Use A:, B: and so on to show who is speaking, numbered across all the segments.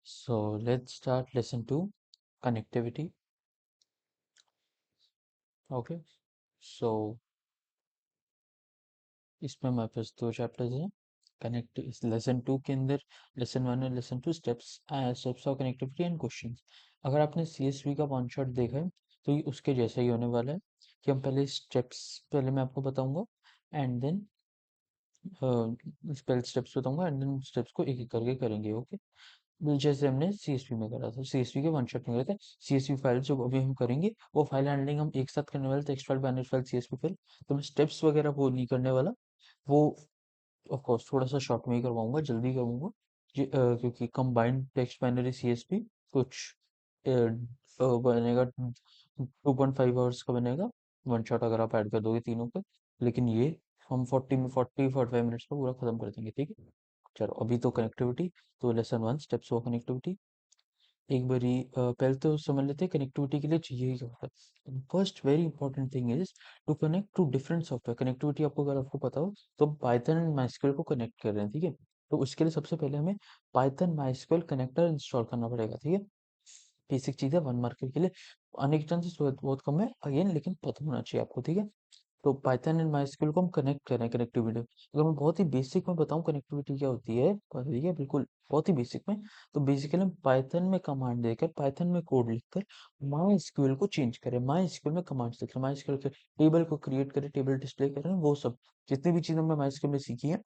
A: So let's start lesson 2, connectivity. Okay. So इसमें हमारे पास दो चैप्टर्स हैं। कनेक्ट इस लेसन 2 के अंदर लेसन 1 और lesson 2 steps of connectivity and questions. अगर आपने सीएसवी का वन शॉट देखा है तो ये उसके जैसा ही होने वाला है कि हम पहले स्टेप्स पहले मैं आपको बताऊंगा एंड देन पहले स्टेप्स बताऊंगा एंड देन स्टेप्स को एक एक करके करेंगे। ओके। जैसे हमने सीएसवी में करा था, सीएसवी के वन शॉट में करे थे। सीएसवी फाइल जो अभी हम करेंगे वो फाइल हैंडलिंग हम एक साथ करने वाले थे, text file, binary file, CSV file. तो मैं स्टेप्स वगैरह वो नहीं करने वाला, वो ऑफ कोर्स थोड़ा सा शॉर्ट में ही करवाऊंगा, जल्दी करूंगा क्योंकि कंबाइंड टेक्स्ट बाइनरी सीएसवी कुछ बनेगा 2.5 आवर्स का बनेगा वन शॉट अगर आप ऐड कर दोगे तीनों पे। लेकिन ये हम 45 मिनट्स में पूरा खत्म कर देंगे, ठीक है। चलो अभी तो कनेक्टिविटी, तो लेसन 1 स्टेप्स ऑफ कनेक्टिविटी एक बारी पहले तो समझ लेते हैं कनेक्टिविटी के लिए चाहिए क्या होता है। First very important thing is to connect to different software. Connectivity आपको अगर आपको पता हो तो पाइथन एंड माइस्क्वेल को कनेक्ट कर रहे हैं, ठीक है। तो उसके लिए सबसे पहले हमें पाइथन माइस्क्वेल कनेक्टर इंस्टॉल करना पड़ेगा, ठीक है। बेसिक चीज़ है, 1 मार्क के लिए। आने के चांसेस बहुत बहुत कम है अगेन, लेकिन पता होना चाहिए आपको, ठीक है। तो पाइथन एंड माइस्क्वेल को हम कनेक्ट करें कनेक्टिविटी। अगर मैं बहुत ही बेसिक में बताऊं कनेक्टिविटी क्या होती है, ठीक है, बिल्कुल बहुत ही बेसिक में। तो बेसिकली हम पाइथन में कमांड देकर, पाइथन में कोड लिखकर माइस्क्वेल को चेंज करें। माइस्क्वेल में कमांड्स लिख रहे हैं, माइस्क्वेल के टेबल को क्रिएट करें, टेबल डिस्प्ले करें, वो सब जितनी भी चीज़ हमने माइस्क्वेल में सीखी है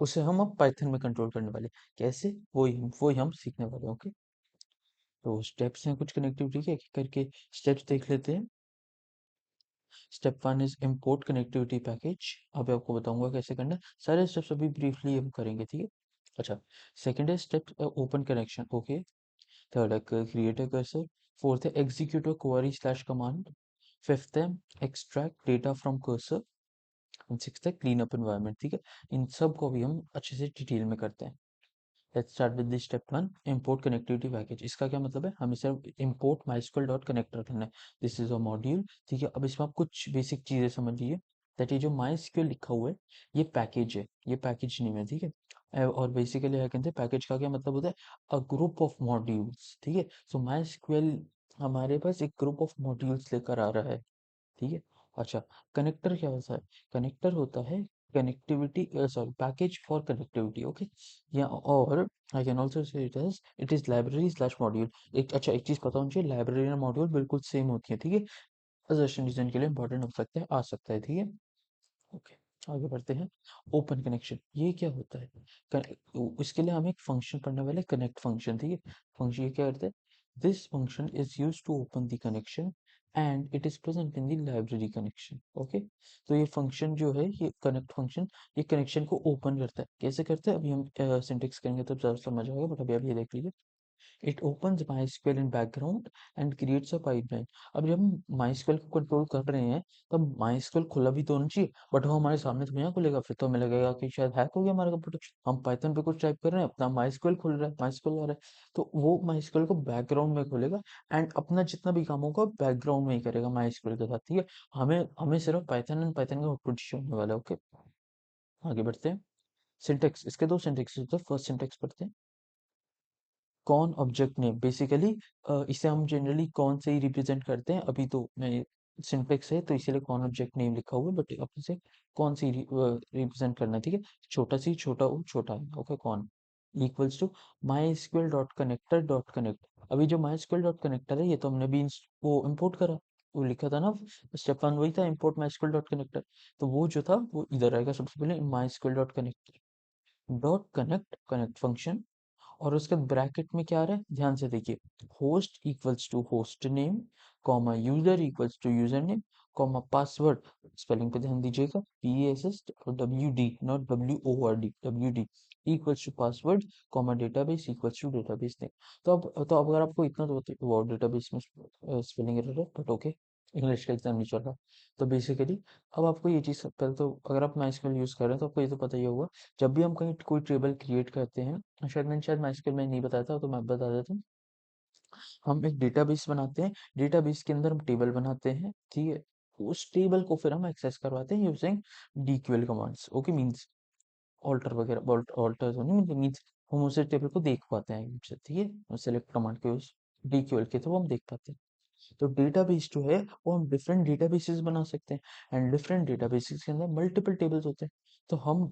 A: उसे हम अब पाइथन में कंट्रोल करने वाले। कैसे, वही हम सीखने वाले, ओके। तो स्टेप्स हैं कुछ कनेक्टिविटी के, एक एक करके स्टेप्स देख लेते हैं। Step 1 is import connectivity package. अभी आपको बताऊंगा कैसे करना है, सारे स्टेप्स अभी ब्रीफली हम करेंगे, ठीक है। अच्छा, सेकंड है step open connection, okay. Third है क्रिएट अ कर्सर। फोर्थ है execute a query slash command. Fifth है extract data from cursor. And sixth है क्लीन अप एनवायरनमेंट, ठीक है। इन सब को भी हम अच्छे से डिटेल में करते हैं। Let's start with this step 1, import connectivity package. इसका क्या मतलब है, हमें सिर्फ इंपोर्ट माइस्क्वेल डॉट कनेक्टर करना है। दिस इज अ मॉड्यूल, ठीक है। अब इसमें आप कुछ बेसिक चीजें समझ लीजिए। दैट ये जो माइस्क्वेल लिखा हुआ है ये पैकेज है, ये पैकेज नहीं है, ठीक है। और बेसिकली क्या कहते हैं, पैकेज का क्या मतलब होता है, अ ग्रुप ऑफ मॉड्यूल्स, ठीक है। सो माइस्क्वेल हमारे पास एक ग्रुप ऑफ मॉड्यूल्स लेकर आ रहा है, ठीक है। अच्छा, कनेक्टर क्या होता है, कनेक्टर होता है connectivity, sorry, package for connectivity, okay. या और I can also say it is library slash module. एक अच्छा एक चीज पता होनी चाहिए, लाइब्रेरी और मॉड्यूल बिल्कुल सेम होती है, ठीक है। असर्शन डिजाइन के लिए इंपॉर्टेंट हो सकते हैं, आ सकता है, ठीक है। ओके, आगे बढ़ते हैं। ओपन कनेक्शन ये क्या होता है, इसके लिए हम एक फंक्शन पढ़ने वाले, कनेक्ट फंक्शन, ठीक है। फंक्शन ये क्या करता है, this function is use to open the connection and it is present in the library connection, okay. तो ये फंक्शन जो है, ये कनेक्ट फंक्शन, ये कनेक्शन को ओपन करता है। कैसे करता है अभी हम सिंटेक्स करेंगे तब ज्यादा समझ आएगा, बट अभी आप ये देख लीजिए। It opens MySQL in background and creates a pipeline। अब जब हम MySQL को कंट्रोल कर रहे हैं तब MySQL खुला भी तो होना चाहिए, बट वो हमारे सामने तो यहाँ खुलेगा, फिर तो हमें लगेगा कि शायद हैक हो गया हमारा कंप्यूटर। हम पाइथन पे कुछ टाइप कर रहे हैं, अपना MySQL खुल रहा है, MySQL आ रहा है, तो वो MySQL को बैकग्राउंड में खोलेगा एंड अपना जितना भी काम होगा बैकग्राउंड में ही करेगा MySQL के साथ, ठीक है। हमें हमें सिर्फ पाइथन एंड पाइथन का आउटपुट होने वाला है, ओके। आगे बढ़ते हैं। सिंटेक्स, इसके दो सिंटेक्स होते हैं। फर्स्ट सिंटेक्स पढ़ते हैं, कौन ऑब्जेक्ट नेम। बेसिकली इसे हम जनरली कौन से ही रिप्रेजेंट करते हैं, अभी तो मैं सिंटेक्स है तो इसीलिए कौन ऑब्जेक्ट नेम लिखा हुआ है, बट अब इसे कौन सी रिप्रेजेंट करना है, ठीक है। छोटा सी छोटा ओ छोटा है, okay. Con equals to MySQL dot connector dot connect. अभी जो माई स्क्वेल डॉट कनेक्टर है ये तो हमने भी वो इम्पोर्ट करा, वो लिखा था ना, स्टेप 1 वही था, import MySQL dot connector. तो वो जो था वो इधर आएगा सबसे पहले, MySQL dot connector dot connect, connect function. और उसके ब्रैकेट में क्या आ रहा है, ध्यान से देखिए। Host equals to host name, comma user equals to user name, comma password, spelling पे ध्यान दीजिएगा, PASS और WD, not WORD, WD equals to password, comma database equals to database name. तो अब अगर आपको इतना तो वर्ड डेटाबेस में स्पेलिंग एरर है, बट ओके, इंग्लिश का एग्जाम नहीं चल रहा। तो बेसिकली अब आपको ये चीज़ पहले तो, अगर आप MySQL यूज़ कर रहे हैं तो आपको ये तो पता ही होगा, जब भी हम कहीं कोई टेबल क्रिएट करते हैं, शायद MySQL में नहीं बताया था तो मैं बता देता हूँ। हम एक डेटाबेस बनाते हैं, डेटाबेस के अंदर हम टेबल बनाते हैं, ठीक है। उस टेबल को फिर हम एक्सेस करवाते हैं using DQL commands, okay. Means alter वगैरह, ऑल्टर तो नहीं मींस हम उस टेबल को देख पाते हैं, ठीक है, सेलेक्ट कमांड के उस डीक्यूएल के थ्रू हम देख पाते हैं। तो डेटाबेस जो है वो हम डिफरेंट डेटाबेसेस बना सकते हैं, एंड डिफरेंट डेटाबेसेस के अंदर मल्टीपल टेबल्स होते हैं। तो हम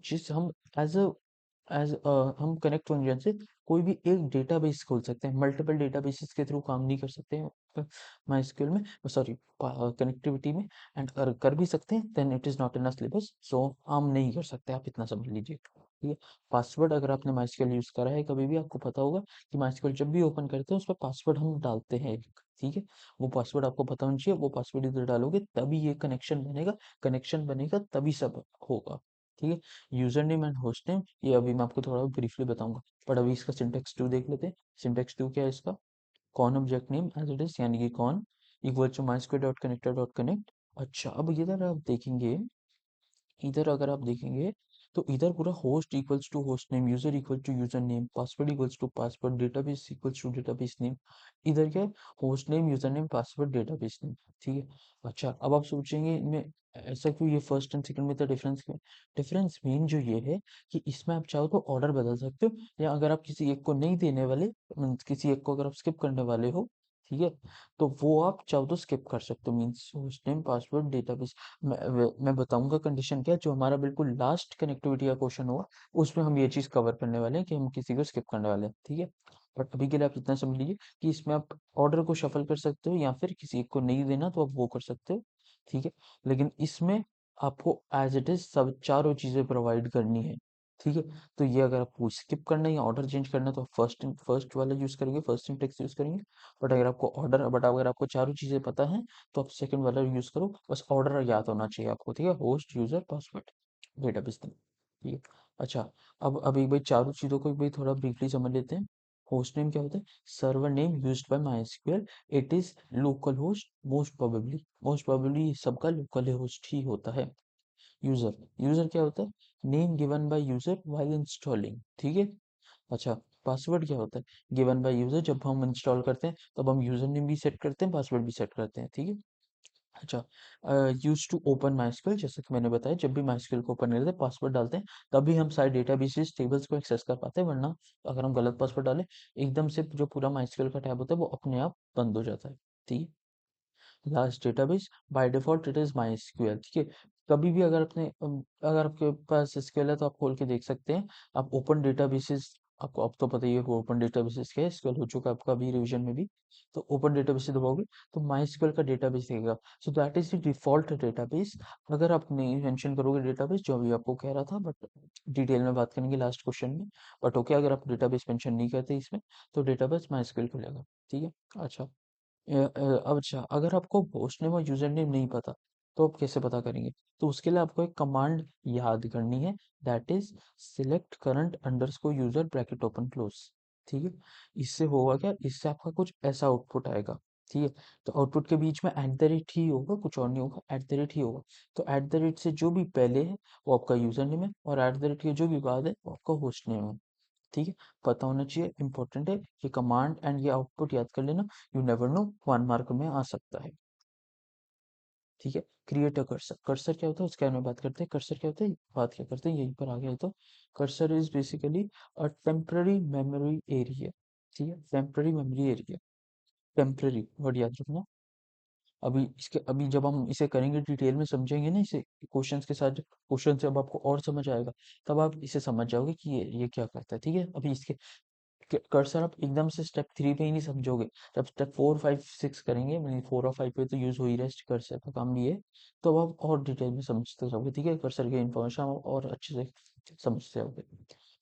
A: एज अ हम कनेक्ट फंक्शन से कोई भी एक डेटाबेस खोल सकते हैं, मल्टीपल डेटाबेसेस के थ्रू काम नहीं कर सकते हैं माइस्क्यूएल में, सॉरी कनेक्टिविटी में। एंड अगर कर भी सकते हैं then it is not in syllabus, so हम नहीं कर सकते, आप इतना समझ लीजिए, ठीक है। पासवर्ड, अगर आपने माइस्क्यूएल यूज करा है कभी भी, आपको पता होगा कि माइस्क्यूएल जब भी ओपन करते हैं उस पर पासवर्ड हम डालते हैं एक, ठीक है। वो पासवर्ड आपको पता होना चाहिए, वो पासवर्ड इधर डालोगे तभी ये कनेक्शन बनेगा, कनेक्शन बनेगा तभी सब होगा, ठीक है। User name and host name ये अभी मैं आपको थोड़ा ब्रीफली बताऊंगा, पर अभी इसका सिंटेक्स 2 देख लेते हैं। सिंटेक्स 2 क्या है इसका? Con object name as it is, यानी कि con equal to MySQL dot connector dot connect. अच्छा, अब इधर आप देखेंगे, इधर अगर आप देखेंगे तो इधर पूरा host equals to host name, user equal to user name, password equals to password, database equals to database name. इधर क्या है? Host name, user name, password, database name, ठीक है। अच्छा, अब आप सोचेंगे इनमें ऐसा क्यों, ये फर्स्ट एंड सेकंड में तो डिफरेंस क्यों? डिफरेंस मेन जो ये है कि इसमें आप चाहो तो ऑर्डर बदल सकते हो, या अगर आप किसी एक को नहीं देने वाले, किसी एक को अगर आप स्किप करने वाले हो, ठीक है, तो वो आप चाहो तो स्किप कर सकते हो, means host name, password, database. मैं बताऊंगा कंडीशन क्या है, जो हमारा बिल्कुल लास्ट कनेक्टिविटी का क्वेश्चन होगा उसमें हम ये चीज कवर करने वाले हैं कि हम किसी को स्किप करने वाले हैं, ठीक है। बट अभी के लिए आप इतना समझ लीजिए कि इसमें आप ऑर्डर को शफल कर सकते हो, या फिर किसी एक को नहीं देना तो आप वो कर सकते हो, ठीक है। लेकिन इसमें आपको एज इट इज सब चारों चीजें प्रोवाइड करनी है, ठीक है। तो ये अगर आपको स्किप करना है या ऑर्डर चेंज करना है तो फर्स्ट वाला यूज करेंगे, फर्स्ट सिंटेक्स यूज करेंगे। बट अगर आपको चारों चीजें पता है तो आप सेकंड वाला यूज करो, बस ऑर्डर याद होना चाहिए आपको, ठीक है। Host, user, password, database name, ठीक है। अच्छा, अब अभी भाई चारों चीजों को भाई थोड़ा ब्रीफली समझ लेते हैं। होस्ट नेम क्या होता है? Server name used by MySQL, it is local host, most probably सबका लोकल होस्ट ही होता है। यूजर, यूजर क्या होता है? Name given by user while installing, ठीक है। अच्छा, पासवर्ड क्या होता है? गिवन बाय यूजर, जब हम इंस्टॉल करते हैं तब हम यूजर नेम भी सेट करते हैं, पासवर्ड भी सेट करते हैं, ठीक है। अच्छा, यूज टू ओपन माइस्क्यूएल, जैसे कि मैंने बताया जब भी माइस्क्यूएल को ओपन करते हैं पासवर्ड डालते हैं तभी हम सारे डेटाबेसेस टेबल्स को एक्सेस कर पाते हैं, वरना अगर हम गलत पासवर्ड डालें एकदम से जो पूरा माइस्क्यूएल का टैब होता है वो अपने आप बंद हो जाता है, ठीक है। Last database, by default it is my SQL, ठीक है। कभी भी अगर आपके पास एसक्यूएल है तो आप खोल के देख सकते हैं। आप ओपन डेटाबेसेस, आपको अब तो पता ही है ओपन डेटाबेसेस क्या है, एसक्यूएल हो चुका है आपका अभी रिवीजन में भी। तो ओपन डेटाबेस दबाओगे तो माई एसक्यूएल का डेटाबेस दिखेगा, so that is the default database. अगर आप नहीं मेंशन करोगे डेटाबेस, जो अभी आपको कह रहा था, बट डिटेल में बात करेंगे लास्ट क्वेश्चन में। बट ओके, अगर आप डेटाबेस मेंशन नहीं करते इसमें तो डेटाबेस माई एसक्यूएल खुलेगा, ठीक है। अच्छा, अब अच्छा, अगर आपको होस्ट नेम और यूजर नेम नहीं पता तो आप कैसे पता करेंगे? तो उसके लिए आपको एक कमांड याद करनी है, that is select current underscore user bracket open close, ठीक है। इससे होगा क्या, इससे आपका कुछ ऐसा आउटपुट आएगा, ठीक है। तो आउटपुट के बीच में एट द रेट ही होगा, कुछ और नहीं होगा, एट द रेट ही होगा। तो एट द रेट से जो भी पहले है वो आपका यूजर नेम है, और एट द रेट के जो भी बाद है वो आपका होस्ट नेम है, ठीक है। पता होना चाहिए, इंपॉर्टेंट है ये कमांड एंड ये आउटपुट याद कर लेना। यू नेवर नो, 1 मार्क में आ सकता है, ठीक है। क्रिएट अ कर्सर, कर्सर क्या होता है उसके बारे में बात करते हैं। कर्सर क्या होता है, बात क्या करते हैं, यहीं पर आ गया है तो। Cursor is basically a temporary memory area, ठीक है, temporary memory area, temporary word याद रखना। अभी जब हम इसे करेंगे डिटेल में समझेंगे ना इसे क्वेश्चंस के साथ, क्वेश्चन से अब आपको और समझ आएगा, तब आप इसे समझ जाओगे कि ये क्या करता है, ठीक है। अभी इसके कर्सर आप एकदम से स्टेप 3 पे ही नहीं समझोगे, जब स्टेप 4 5 6 करेंगे, मतलब 4 और 5 पे तो यूज हो ही रहा है कर्सर का काम भी है, तो अब आप और डिटेल में समझते जाओगे, ठीक है। कर्सर की इन्फॉर्मेशन और अच्छे से समझते जाओगे।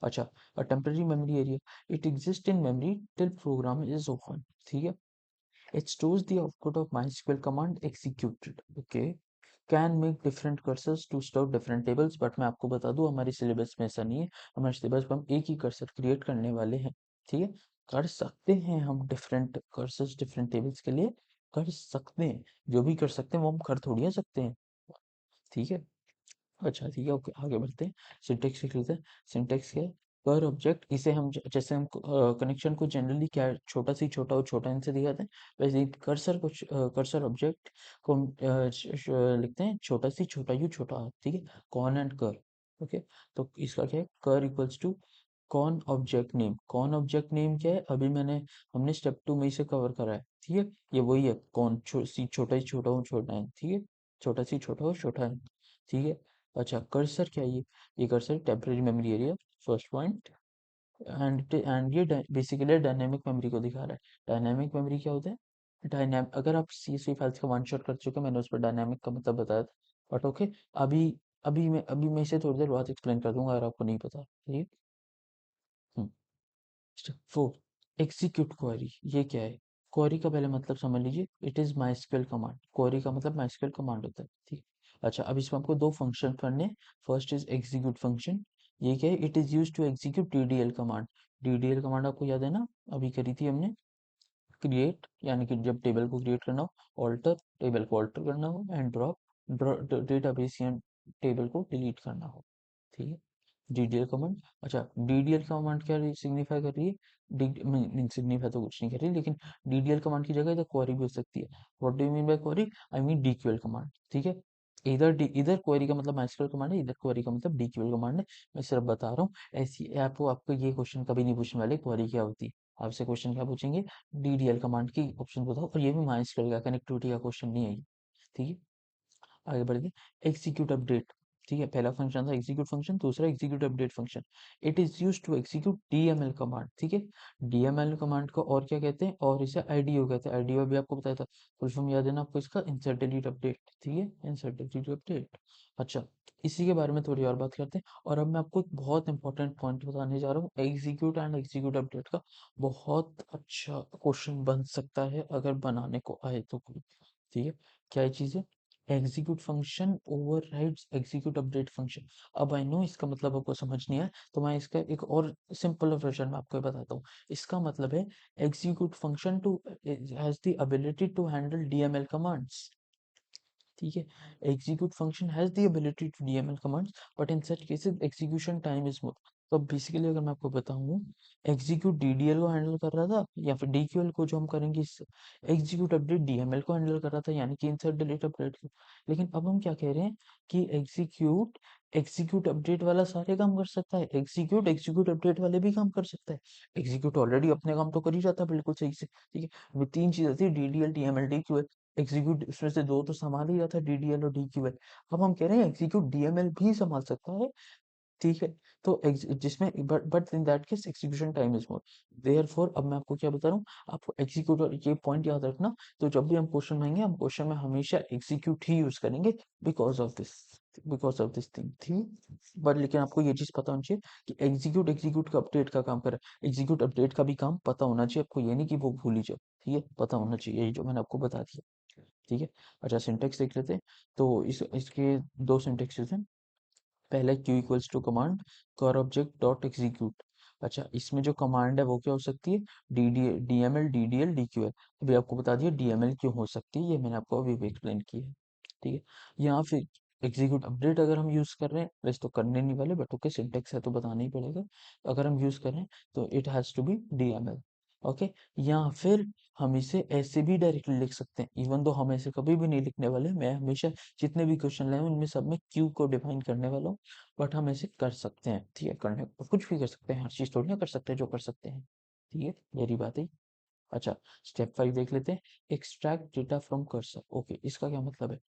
A: अच्छा, temporary memory area, it exist in memory till program is open, ठीक है। It stores the output of MySQL command executed. Okay. Can make different cursors to store different tables. But मैं आपको बता दूं हमारे सिलेबस में ऐसा नहीं है, हमारे सिलेबस में हम एक ही कर्सर क्रिएट करने वाले हैं, ठीक है। कर सकते हैं हम डिफरेंट कर्सर्स डिफरेंट टेबल्स के लिए, कर सकते हैं, जो भी कर सकते हैं वो हम कर थोड़ी ना सकते हैं, ठीक है। अच्छा, ठीक है, ओके, आगे बढ़ते हैं। सिंटेक्स सीख लेते हैं। सिंटेक्स क्या है? कर ऑब्जेक्ट, इसे हम जैसे हम कनेक्शन को जनरली क्या है, छोटा से छोटा और छोटा इनसे दिखाते हैं, वैसे ही कर्सर ऑब्जेक्ट को हम लिखते हैं छोटा सी छोटा यू छोटा r, ठीक है। कॉन एंड कर, ओके। तो इसका क्या है, कर इक्वल्स टू कौन ऑब्जेक्ट नेम क्या है, अभी हमने स्टेप 2 में इसे कवर करा है, ठीक है। ये वही है, कौन छोटा ही छोटा हो छोटा है, ठीक है। छोटा सी छोटा हो छोटा है, ठीक है। अच्छा, कर्सर क्या है ये cursor temporary memory area, first point. And ये बेसिकली डायनेमिक मेमोरी को दिखा रहा है। डायनेमिक मेमोरी क्या होता है, डायनेमिक, अगर आप CSV फाइल्स का वन शॉट कर चुके हैं, मैंने उस पर डायनेमिक का मतलब बताया था, बट ओके। अभी अभी मैं इसे थोड़ी देर बाद एक्सप्लेन कर दूंगा अगर आपको नहीं पता, ठीक है। Step 4, execute query. ये क्या है, क्वेरी का पहले मतलब समझ लीजिए, इट इज माइस्क्वेल कमांड। क्वेरी का मतलब माइस्क्वेल कमांड होता है, ठीक है। अच्छा, अब इसमें आपको दो फंक्शन पढ़ने हैं। First is execute function. ये क्या है, it is use to execute DDL command. DDL command आपको याद है ना, अभी करी थी हमने, क्रिएट, यानी कि जब टेबल को क्रिएट करना हो, ऑल्टर, टेबल को ऑल्टर करना हो, एंड ड्रॉप डेटाबेस या टेबल को डिलीट करना हो, ठीक है। DDL command. अच्छा, DDL कमांड क्या सिग्निफाई कर रही है, सिग्निफाई तो कुछ नहीं कर रही, लेकिन DDL कमांड की जगह इधर क्वेरी भी हो सकती है। What do you mean by query, I mean DQL command, ठीक है। इधर क्वेरी का मतलब माइस्क्वेल कमांड है, इधर क्वेरी का मतलब DQL कमांड है। मैं सिर्फ बता रहा हूँ, ऐसी आपको आपको ये क्वेश्चन कभी नहीं पूछने वाले क्वेरी क्या होती है। आपसे क्वेश्चन क्या पूछेंगे, DDL कमांड की ऑप्शन बताओ, और ये भी माइस्क्वेल का कनेक्टिविटी का क्वेश्चन नहीं है ये, ठीक है। आगे बढ़ गए, एग्जीक्यूट अपडेट, ठीक है। पहला फंक्शन था एग्जीक्यूट फंक्शन, दूसरा execute update function. It is use to execute DML command, ठीक है। DML कमांड को और क्या कहते हैं, और इसे IDO कहते हैं। IDO भी आपको बताया था, फुल फॉर्म याद है ना आपको इसका, इंसर्ट डिलीट अपडेट, ठीक है, इंसर्ट डिलीट अपडेट। अच्छा, इसी के बारे में थोड़ी और बात करते हैं, और अब मैं आपको एक बहुत इंपॉर्टेंट पॉइंट बताने जा रहा हूँ, एग्जीक्यूट एंड एग्जीक्यूट अपडेट का। बहुत अच्छा क्वेश्चन बन सकता है अगर बनाने को आए तो कोई, ठीक है। क्या ये चीज़ है, execute function overrides execute update function. अब आई नो इसका मतलब आपको समझ नहीं आया, तो मैं इसका एक और सिंपल वर्जन में आपको बताता हूँ। इसका मतलब है, execute function to has the ability to handle DML commands, ठीक है। Execute function has the ability to DML commands, but in such cases execution time is more. तो बेसिकली अगर मैं आपको बताऊं, एग्जीक्यूट DDL को हैंडल कर रहा था, या फिर DQL को जो हम करेंगे इससे, एग्जीक्यूट अपडेट DML को हैंडल कर रहा था, यानी कि इंसर्ट डिलीट अपडेट को। लेकिन अब हम क्या कह रहे हैं कि एग्जीक्यूट एग्जीक्यूट अपडेट वाला सारे काम कर सकता है, एग्जीक्यूट एग्जीक्यूट अपडेट वाले भी काम कर सकता है। एग्जीक्यूट ऑलरेडी अपने काम तो कर ही जाता है बिल्कुल सही से, ठीक है। वो तीन चीजें थी, DDL DML DQL। एग्जीक्यूट इसमें से दो तो संभाल ही जाता है, DDL और DQL। अब हम कह रहे हैं एग्जीक्यूट DML भी संभाल सकता है, ठीक है। तो जिसमें but in that case execution time is more. Therefore अब मैं आपको क्या बता रहा हूँ, आपको एग्जीक्यूट, और ये पॉइंट याद रखना, तो जब भी हम क्वेश्चन मांगेंगे, हम क्वेश्चन में हमेशा एग्जीक्यूट ही यूज करेंगे, बिकॉज ऑफ दिस थिंग, ठीक। बट लेकिन आपको ये चीज पता होनी चाहिए कि एग्जीक्यूट एग्जीक्यूट का अपडेट का काम कर रहा है, एग्जीक्यूट अपडेट का भी काम पता होना चाहिए आपको, ये नहीं कि वो भूल ही जाओ, ठीक है। पता होना चाहिए, यही जो मैंने आपको बता दिया, ठीक है। अच्छा, सिंटेक्स देख लेते हैं। तो इसके दो सिंटेक्सेस हैं। पहला क्यू इक्वल्स टू कमांड कर ऑब्जेक्ट डॉट एग्जीक्यूट। अच्छा, इसमें जो कमांड है वो क्या हो सकती है, DML DDL DQL। अभी आपको बता दिया DML क्यों हो सकती है, ये मैंने आपको अभी एक्सप्लेन किया है, ठीक है। यहाँ फिर एग्जीक्यूट अपडेट अगर हम यूज कर रहे हैं, वैसे तो करने नहीं वाले, बट ओके, सिंटेक्स है तो बताना ही पड़ेगा। अगर हम यूज कर रहे हैं तो it has to be DML, okay. या फिर हम इसे ऐसे भी डायरेक्टली लिख सकते हैं, इवन दो हम ऐसे कभी भी नहीं लिखने वाले, मैं हमेशा जितने भी क्वेश्चन लाए उनमें सब में क्यू को डिफाइन करने वाला हूँ। बट हम ऐसे कर सकते हैं, ठीक है, करने कुछ भी कर सकते हैं, हर चीज थोड़ी ना कर सकते हैं जो कर सकते हैं, ठीक है, मेरी बात है। अच्छा, स्टेप 5 देख लेते हैं, extract data from cursor, okay, इसका क्या मतलब है।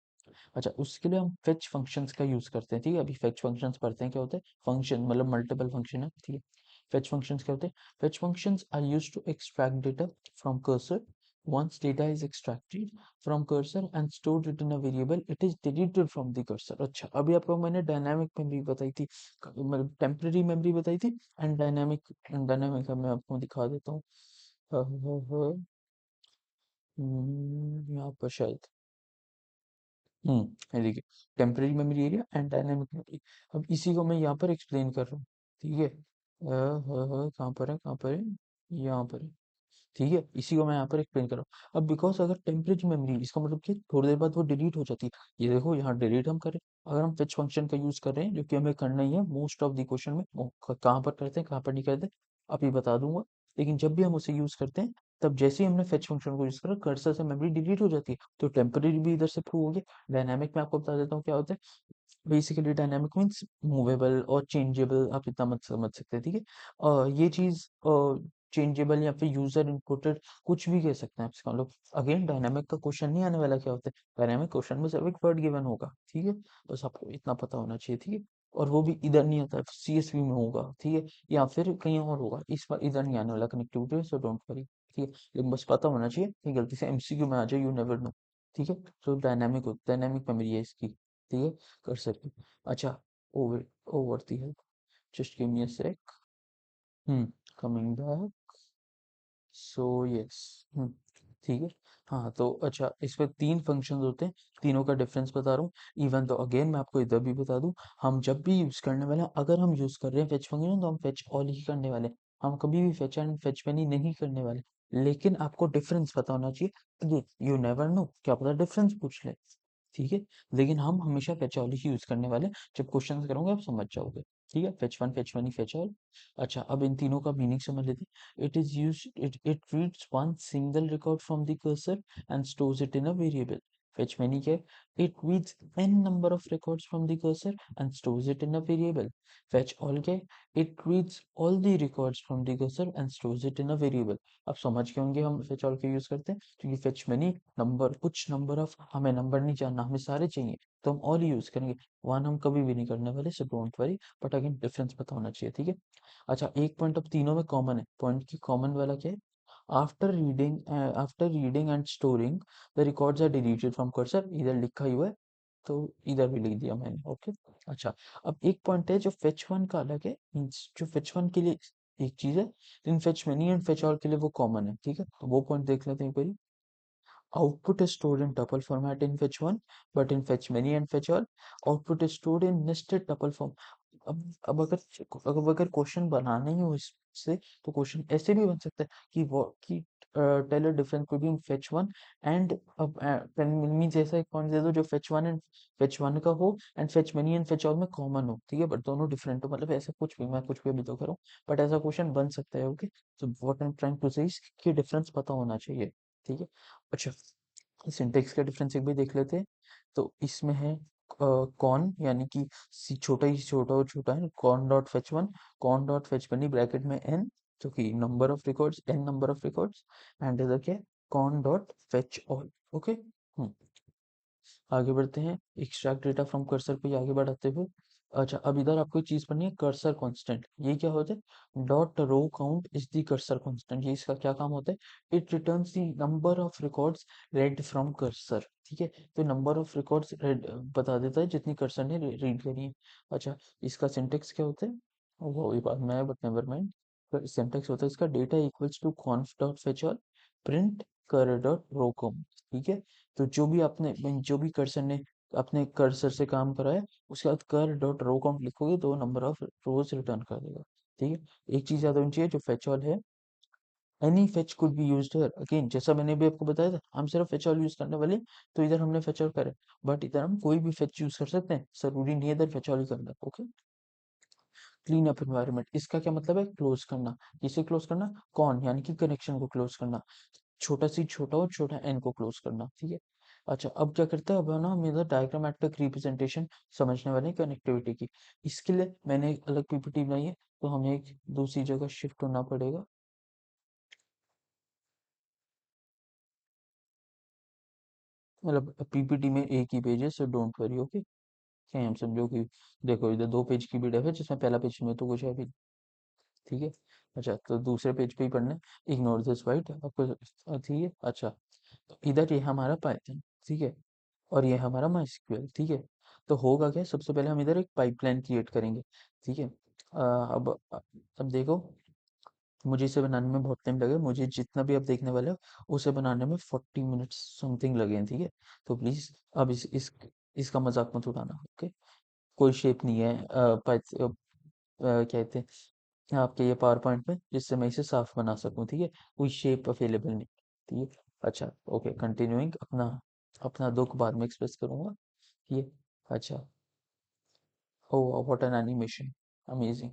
A: अच्छा, उसके लिए हम फेच फंक्शंस का यूज करते हैं, ठीक है। अभी फेच फंक्शंस पढ़ते हैं, क्या होता है फंक्शन, मतलब मल्टीपल फंक्शन है, ठीक है। फेच फंक्शंस क्या होते हैं, fetch functions are used to extract data from cursor. once data is extracted from cursor and stored it in a variable, it is deleted from the cursor। अच्छा, अभी आपको मैंने डायनामिक मेमोरी बताई थी, मतलब टेम्परेरी मेमोरी बताई थी, and dynamic मैं आपको दिखा देता हूँ। यहाँ पर शायद, ये देखिए, temporary memory area and dynamic memory. अब इसी को मैं यहाँ पर एक्सप्लेन कर रहा हूँ, ठीक है। कहाँ पर है, कहाँ पर है, यहाँ पर है, ठीक है। इसी को मैं यहाँ पर एक्सप्लेन कर रहा हूँ। अब बिकॉज अगर टेम्परेरी मेमोरी, इसका मतलब कि थोड़ी देर बाद वो डिलीट हो जाती है। ये देखो, यहाँ डिलीट हम करें, अगर हम फेच फंक्शन का यूज कर रहे हैं, जो कि हमें करना ही है मोस्ट ऑफ द क्वेश्चन में, कहाँ पर करते हैं कहाँ पर नहीं करते अभी बता दूंगा, लेकिन जब भी हम उसे यूज करते हैं तब जैसे ही हमने फेच फंक्शन को यूज करा, कर्सर से मेमोरी डिलीट हो जाती है, तो टेम्पररी भी इधर से प्रूव हो गया। डायनामिक में आपको बता देता हूँ क्या होता है। बेसिकली डायनामिक मीन्स मूवेबल और चेंजेबल, आप इतना मत समझ सकते, ठीक है। ये चीज चेंजेबल या फिर यूजर इनपुटेड, कुछ भी कह सकते हैं आप इसका। लोग अगेन डायनामिक का क्वेश्चन नहीं आने वाला क्या होता है, डायनामिक क्वेश्चन में सिर्फ एक वर्ड गिवन होगा, ठीक है। बस आपको इतना पता होना चाहिए, ठीक है। और वो भी इधर नहीं आता, सीएसवी में होगा, ठीक है, या फिर कहीं और होगा, इस बार इधर नहीं आने वाला कनेक्टिविटी, सो डोंट वरी, ठीक है। लेकिन बस पता होना चाहिए कि गलती से एमसीक्यू में आ जाए, यू नेवर नो, ठीक है। तो डायनामिक मेमोरी है इसकी, ठीक है, कर सकते। अच्छा, ओवर ओवर दी है, जस्ट गिव मी अ सेक। हम्म, कमिंग बैक, सो यस, ठीक है। हाँ, तो अच्छा, इसमें तीन फंक्शंस होते हैं, तीनों का डिफरेंस बता रहा हूँ। इवन तो अगेन मैं आपको इधर भी बता दूं, हम जब भी यूज करने वाले हैं, अगर हम यूज कर रहे हैं फेच फंक्शन, तो हम फेच ऑल ही करने वाले हैं। हम कभी भी फेच एंड फेच मैनी नहीं करने वाले, लेकिन आपको डिफरेंस पता होना चाहिए। यू नेवर नो, क्या पता डिफरेंस पूछ ले, ठीक है। लेकिन हम हमेशा फेच ऑल ही यूज करने वाले हैं। जब क्वेश्चन करोगे आप समझ जाओगे, ठीक है। Fetch one, fetch money, fetch all. अच्छा, अब इन तीनों का मीनिंग समझ लेते हैं। It reads one single record from the cursor and stores it in a variable. Fetch many क्या है? It reads n number of records from the cursor and stores it in a variable. Fetch all क्या है? It reads all the records from the cursor and stores it in a variable. अब समझ गए होंगे हम fetch all क्यों use करते हैं, क्योंकि fetch many नंबर, कुछ नंबर ऑफ, हमें नंबर नहीं जानना, हमें सारे चाहिए, तो हम all यूज करेंगे। वन हम कभी भी नहीं करने वाले, so don't worry, but again difference पता होना चाहिए, ठीक है। अच्छा, एक पॉइंट अब तीनों में कॉमन है, पॉइंट की कॉमन वाला क्या है? After reading and storing the records are deleted from cursor, इधर लिखा ही हुआ है, तो इधर भी लिख दिया मैंने, ओके। अच्छा, अब एक पॉइंट है जो फेच वन का अलग है, मीन्स जो फेच वन के लिए एक चीज है, इन fetch many and fetch all के लिए वो कॉमन है, ठीक है। तो वो पॉइंट देख लेते हैं एक बारी। Output is stored in tuple format in fetch one, but in fetch many and fetch all, output is stored in nested tuple form. अब अगर क्वेश्चन बनाना ही हो इससे, तो क्वेश्चन ऐसे भी बन सकता है कि वो कि tell a difference between fetch one and, अब मीन्स ऐसा एक पॉइंट दे दो जो फेच वन का हो, and fetch many and fetch all में कॉमन हो, ठीक है, बट दोनों डिफरेंट हो, मतलब ऐसा कुछ भी, मैं कुछ भी अभी तो करूँ, बट ऐसा क्वेश्चन बन सकता है, ओके। तो what I am trying to say कि डिफरेंस पता होना चाहिए, ठीक है। अच्छा, सिंटेक्स का डिफरेंस एक भी देख लेते हैं। तो इसमें है कॉन, यानी कि छोटा ही छोटा और छोटा है, con dot fetch one, con dot fetch many bracket में एन, जो कि number of records, n number of records, and इधर क्या है, con dot fetch all, okay. आगे बढ़ते हैं, एक्सट्रैक्ट डेटा फ्रॉम कर्सर पे आगे बढ़ाते हुए। अच्छा, अब इधर आपको एक चीज पढ़नी है, कर्सर कांस्टेंट, ये क्या होता है? Dot row count is the cursor constant, ये इसका क्या काम होता है? It returns the number of records read from cursor, ठीक है। तो नंबर ऑफ रिकॉर्ड्स रेड बता देता है जितनी कर्सर ने रीड करी है। अच्छा, इसका सिंटेक्स क्या होता है? वो ही बात में है, बट नेवर माइंड। सिंटेक्स होता है इसका, data equals to conf dot fetch all, print cur dot row count, ठीक है। तो जो भी कर्सर ने अपने कर्सर से काम करा है, उसके बाद कर डॉट रो काउंट लिखोगे तो नंबर ऑफ रोज रिटर्न कर देगा, ठीक है। एक चीज याद होनी चाहिए, जो फेच ऑल है, any fetch could be used here, again जैसा मैंने भी आपको बताया था, हम सिर्फ फेच ऑल यूज करने वाले हैं, तो इधर हमने फेच ऑल करे, बट इधर हम कोई भी फेच यूज कर सकते हैं, जरूरी नहीं है इधर फेच ऑल ही करना, ओके। क्लीन अप एनवायरनमेंट, इसका क्या मतलब है? क्लोज करना। किसे क्लोज करना? कौन, यानी कि कनेक्शन को क्लोज करना, छोटा सी छोटा और छोटा एन को क्लोज करना, ठीक है। अच्छा, अब क्या करते हैं, अब है ना हम इधर डायग्रामेटिक रिप्रेजेंटेशन समझने वाले हैं कनेक्टिविटी की। इसके लिए मैंने एक अलग पीपीटी बनाई है, तो हमें एक दूसरी जगह शिफ्ट होना पड़ेगा। मतलब पीपीटी में एक ही पेज है, सो डोंट वरी, ओके। क्या हम समझो कि देखो, इधर दो पेज की पीडीएफ है, जिसमें पहला पेज में तो कुछ है भी, ठीक है। अच्छा, तो दूसरे पेज पे ही पढ़ना है, इग्नोर दिस वाइट आपको, ठीक है। अच्छा, तो इधर ये हमारा पाइथन, ठीक है, और ये हमारा माइस्क्यूएल, ठीक है। तो होगा क्या, सबसे पहले हम इधर एक पाइपलाइन क्रिएट करेंगे, ठीक है। अब देखो, मुझे इसे बनाने में बहुत टाइम लगे, मुझे जितना भी आप देखने वाले हो, उसे बनाने में 40 मिनट्स समथिंग लगे हैं, ठीक है। तो प्लीज अब इसका मजाक मत उड़ाना, ओके। कोई शेप नहीं है कहते हैं आपके ये पावर पॉइंट में, जिससे मैं इसे साफ बना सकूं, ठीक है। कोई शेप अवेलेबल नहीं, ठीक है। अच्छा, ओके, कंटिन्यूइंग, अपना अपना दुख बाद में एक्सप्रेस करूंगा, ये। अच्छा, oh what an animation, amazing.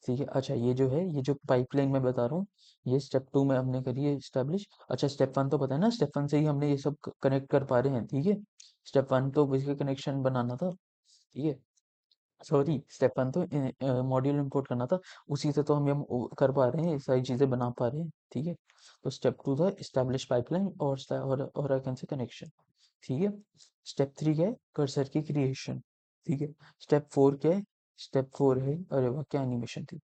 A: ठीक है। अच्छा ये जो है, ये जो पाइपलाइन मैं बता रहा हूँ, ये स्टेप 2 में हमने करी है स्टैब्लिश। अच्छा स्टेप 1 तो पता है ना, स्टेप 1 से ही हमने ये सब कनेक्ट कर पा रहे हैं, ठीक है। स्टेप 1 तो बेसिकली कनेक्शन बनाना था, ठीक है। सॉरी, स्टेप 1 तो मॉड्यूल इंपोर्ट करना था, उसी से तो हम कर पा रहे हैं, ये सारी चीजें बना पा रहे हैं, ठीक है। तो स्टेप 2 था एस्टैब्लिश पाइपलाइन और आई कैन से कनेक्शन, ठीक है। स्टेप 3 क्या है, कर्सर की क्रिएशन, ठीक है। स्टेप 4 क्या है, स्टेप 4 है, अरे वाह क्या एनिमेशन थी,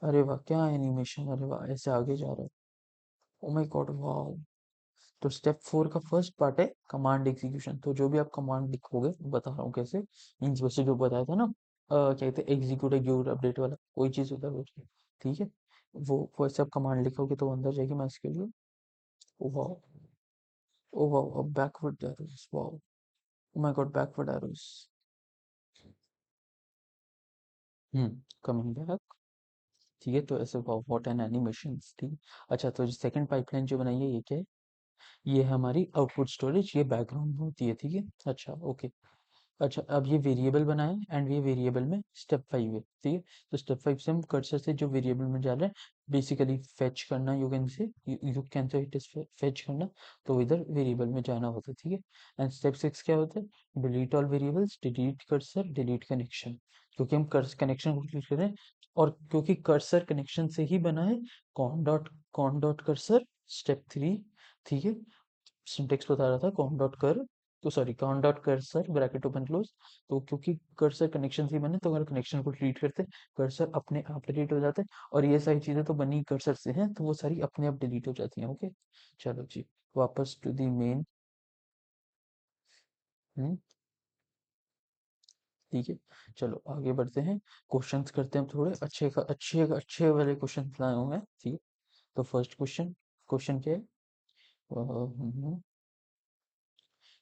A: अरे वाह क्या एनिमेशन, अरे वाह ऐसे आगे जा रहा है, ओ माय गॉड वाह। तो स्टेप 4 का फर्स्ट पार्ट है कमांड एग्जीक्यूशन। तो जो भी आप कमांड लिखोगे, बता रहा हूँ कैसे, मीन्स वैसे जो बताया था ना, क्या कहते हैं, एग्जीक्यूट एग्जीक्यूट अपडेट वाला, कोई चीज होता है वो, ठीक है। वो वैसे आप कमांड लिखोगे तो वो अंदर जाएगी मैं इसके लिए, ओ वाह, ओ वाह, बैकवर्ड एरोस, वाह, oh my God backward arrows, coming back, ठीक है। तो ऐसे व्हाट एन एनिमेशन, ठीक है। अच्छा तो सेकंड पाइपलाइन जो बनाई है ये क्या है, ये है हमारी आउटपुट स्टोरेज, ये बैकग्राउंड में होती है, ठीक है। अच्छा ओके। अच्छा अब ये वेरिएबल बनाए एंड ये वेरिएबल में स्टेप 5 है, ठीक है। तो स्टेप 5 से हम कर्सर से जो वेरिएबल में जा रहे हैं, बेसिकली फेच करना, you can say it is fetch करना, तो इधर वेरिएबल में जाना होता है, ठीक है। एंड स्टेप 6 क्या होता है, delete all variables, delete cursor, delete connection, क्योंकि हम कर्स कनेक्शन को डिलीट कर रहे हैं, और क्योंकि कर्सर कनेक्शन से ही बना है, कॉन डॉट कर्सर, स्टेप 3, ठीक है। सिंटेक्स बता रहा था, कॉम डॉट कर, तो sorry cone dot cursor bracket open close. तो क्योंकि कर्सर कनेक्शन से ही बने, तो अगर कनेक्शन को डिलीट करते, कर्सर अपने आप डिलीट हो जाते हैं, और ये सारी चीजें तो बनी कर्सर से हैं, तो वो सारी अपने आप डिलीट हो जाती हैं, ओके। चलो जी, वापस टू दी मेन, हम्म, ठीक है। चलो आगे बढ़ते हैं, क्वेश्चंस करते हैं, थोड़े अच्छे अच्छे अच्छे वाले क्वेश्चन लाए हूँ मैं, ठीक है। तो फर्स्ट क्वेश्चन, क्वेश्चन क्या है,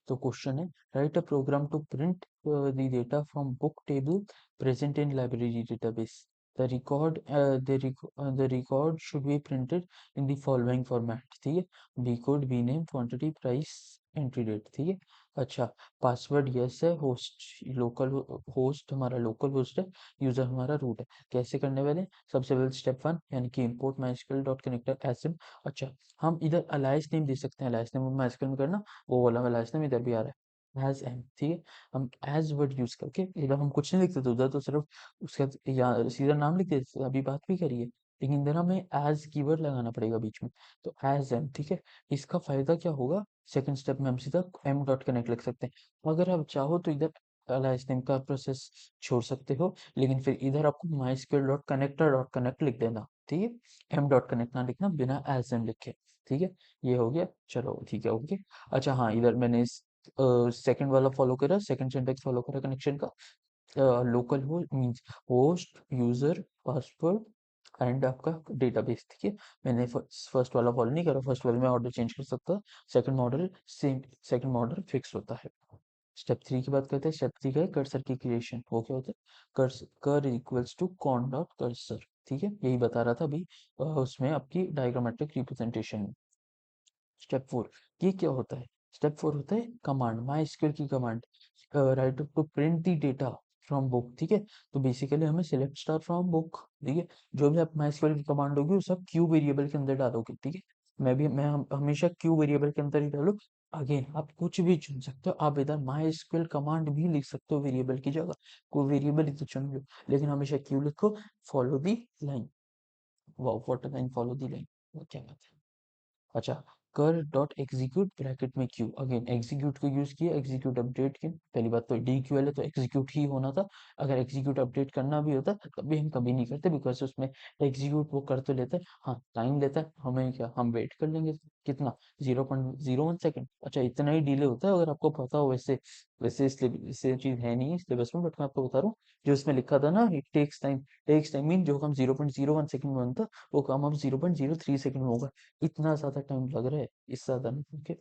A: तो क्वेश्चन है, write a program to print the data from book table present in library database, the record should be printed in the following format, ठीक है। b code, b name, quantity, price, entry date, ठीक है। अच्छा, password yes है, host local, host हमारा local host है, user हमारा root है। कैसे करने वाले हैं? सबसे पहले स्टेप 1 यानी कि import MySQL dot connector as m. अच्छा, हम इधर अलाइस नेम दे सकते हैं, अलाइस नेम माइस्क्ल में करना, वो वाला वाला इसमें इधर भी आ रहा है एज एम, ठीक है। हम एज वर्ड यूज करके, इधर हम कुछ नहीं लिखते थे, उधर तो सिर्फ उसका या सीधा नाम लिखते थे, अभी बात भी करिए, लेकिन इधर हमें एज कीवर्ड लगाना पड़ेगा बीच में, तो एज एम, ठीक है। इसका फायदा क्या होगा, सेकंड स्टेप में हम सीधा एम डॉट कनेक्ट लिख सकते हैं। अगर आप चाहो तो इधर अलाइस नेम का प्रोसेस छोड़ सकते हो, लेकिन फिर इधर आपको MySQL dot connector dot connect लिख देना, ठीक है। एम डॉट कनेक्ट ना लिखना बिना एज एम लिखे, ठीक है। ये हो गया, चलो ठीक है, ओके। अच्छा हाँ, इधर मैंने सेकंड वाला फॉलो करा, सेकंड सिंटेक्स फॉलो करा कनेक्शन का, local host means host user password and आपका डेटाबेस, ठीक है। मैंने फर्स्ट वाला फॉलो नहीं करा, फर्स्ट वाले में ऑर्डर चेंज कर सकता, second model same, second model fix होता है। स्टेप 3 की बात करते हैं, स्टेप 3 का है कर्सर की क्रिएशन, वो क्या होता है, cur equals to con dot cursor, ठीक है। यही बता रहा था अभी, उसमें आपकी डायग्रामेट्रिक रिप्रेजेंटेशन। स्टेप 4, ये क्या होता है, स्टेप 4 होता है कमांड, माई स्क्वेयर की command, write to print the data from book, ठीक है। तो बेसिकली हमें सिलेक्ट स्टार फ्रॉम बुक, ठीक है। जो भी आप माई स्क्वेयर की कमांड होगी वो सब क्यू वेरिएबल के अंदर डालोगे, ठीक है। हमेशा क्यू वेरिएबल के अंदर ही डालो। अगेन आप कुछ भी चुन सकते हो, आप इधर माई स्क्वेयर कमांड भी लिख सकते हो वेरिएबल की जगह, कोई वेरिएबल ही तो चुन लो, लेकिन हमेशा क्यू लिखो, follow the line, wow what line, follow the line, क्या बात है। अच्छा, कर डॉट एग्जीक्यूट ब्रैकेट में क्यू, अगेन एग्जीक्यूट को यूज किया, एग्जीक्यूट अपडेट की पहली बात तो डी क्यू एल है, तो एग्जीक्यूट ही होना था। अगर एग्जीक्यूट अपडेट करना भी होता तभी हम कभी नहीं करते, बिकॉज उसमें एग्जीक्यूट वो कर तो लेते हैं, हाँ टाइम लेता है, हमें क्या, हम वेट कर लेंगे, कितना, 0.01 सेकेंड। अच्छा इतना ही डिले होता है, अगर आपको पता हो, वैसे वैसे इसलिए चीज है नहीं सिलेबस में, बट मैं आपको बता रहा हूँ, जो इसमें लिखा था ना, इट टेक्स टाइम मीन जो काम 0.01 सेकंड में बनता, वो काम अब 0.03 सेकंड में होगा। इतना ज्यादा टाइम लग रहा है, इससे ज्यादा नहीं, ओके।